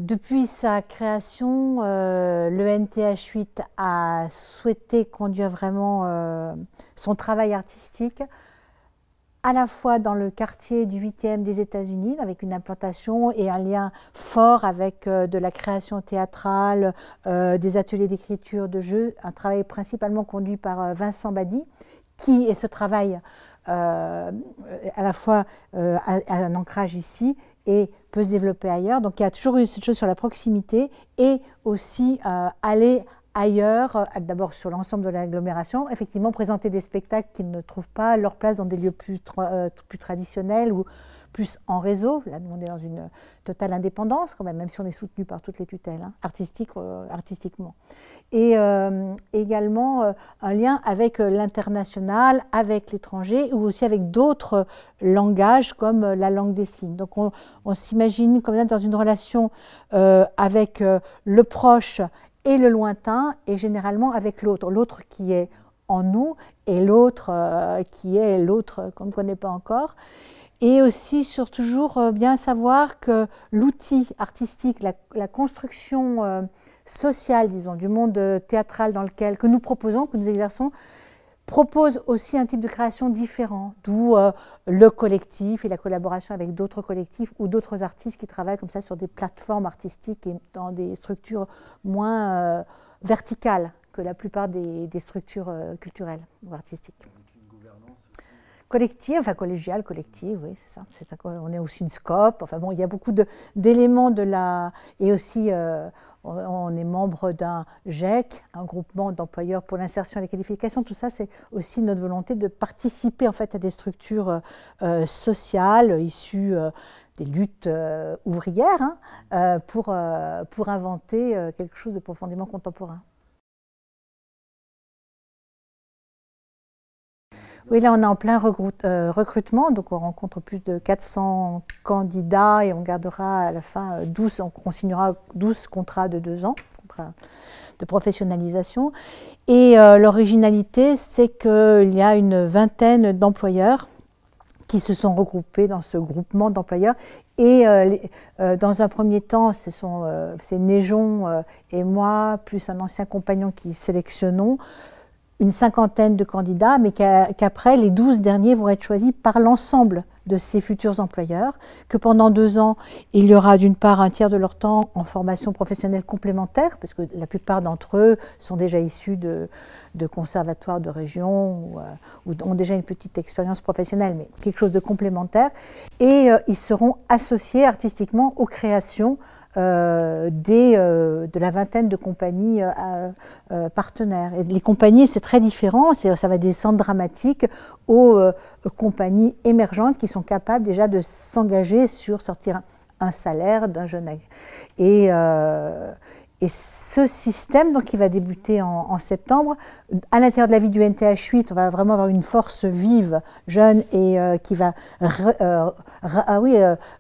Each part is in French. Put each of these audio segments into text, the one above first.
Depuis sa création, le NTH8 a souhaité conduire vraiment son travail artistique à la fois dans le quartier du 8e des États-Unis, avec une implantation et un lien fort avec de la création théâtrale, des ateliers d'écriture, de jeux, un travail principalement conduit par Vincent Badi, qui est ce travail à la fois a un ancrage ici et peut se développer ailleurs. Donc il y a toujours eu cette chose sur la proximité et aussi aller ailleurs, d'abord sur l'ensemble de l'agglomération, effectivement présenter des spectacles qui ne trouvent pas leur place dans des lieux plus traditionnels ou plus en réseau. Là, nous, on est dans une totale indépendance quand même, même si on est soutenu par toutes les tutelles, hein, artistiquement. Et également un lien avec l'international, avec l'étranger ou aussi avec d'autres langages comme la langue des signes. Donc on s'imagine comme dans une relation avec le proche et le lointain, et généralement avec l'autre. L'autre qui est en nous et l'autre qui est l'autre qu'on ne connaît pas encore. Et aussi sur toujours bien savoir que l'outil artistique, la construction sociale, disons, du monde théâtral dans lequel que nous proposons, que nous exerçons, propose aussi un type de création différent, d'où le collectif et la collaboration avec d'autres collectifs ou d'autres artistes qui travaillent comme ça sur des plateformes artistiques et dans des structures moins verticales que la plupart des structures culturelles ou artistiques. Une gouvernance aussi. Collective, enfin collégiale, collective, oui, c'est ça. On est aussi une SCOP, enfin bon, il y a beaucoup d'éléments de la... Et aussi, on est membre d'un GEC, un groupement d'employeurs pour l'insertion et la qualification. Tout ça, c'est aussi notre volonté de participer en fait à des structures sociales issues des luttes ouvrières hein, pour inventer quelque chose de profondément contemporain. Oui, là, on est en plein recrutement, donc on rencontre plus de 400 candidats et on gardera à la fin 12, on signera 12 contrats de 2 ans, contrats de professionnalisation. Et l'originalité, c'est qu'il y a une vingtaine d'employeurs qui se sont regroupés dans ce groupement d'employeurs. Et dans un premier temps, c'est Néjon et moi, plus un ancien compagnon qui sélectionnons une cinquantaine de candidats, mais qu'après, les 12 derniers vont être choisis par l'ensemble de ces futurs employeurs, que pendant 2 ans, il y aura d'une part un tiers de leur temps en formation professionnelle complémentaire, parce que la plupart d'entre eux sont déjà issus de conservatoires de région ou ont déjà une petite expérience professionnelle, mais quelque chose de complémentaire, et ils seront associés artistiquement aux créations de la vingtaine de compagnies partenaires. Et les compagnies, c'est très différent, ça va des centres dramatiques aux compagnies émergentes qui sont capables déjà de s'engager sur sortir un salaire d'un jeune acteur. Et ce système, donc, qui va débuter en septembre, à l'intérieur de la vie du NTH8, on va vraiment avoir une force vive, jeune, et qui va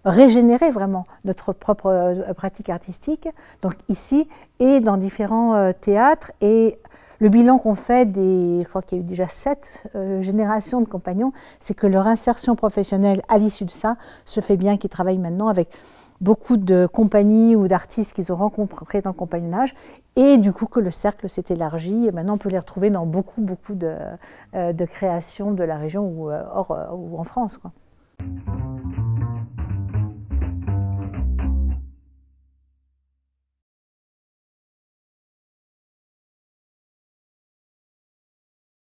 régénérer vraiment notre propre pratique artistique, donc ici, et dans différents théâtres. Et le bilan qu'on fait je crois qu'il y a eu déjà 7 générations de compagnons, c'est que leur insertion professionnelle à l'issue de ça se fait bien, qu'ils travaillent maintenant avec beaucoup de compagnies ou d'artistes qu'ils ont rencontrés dans le compagnonnage, et du coup que le cercle s'est élargi, et maintenant on peut les retrouver dans beaucoup de créations de la région ou en France, quoi.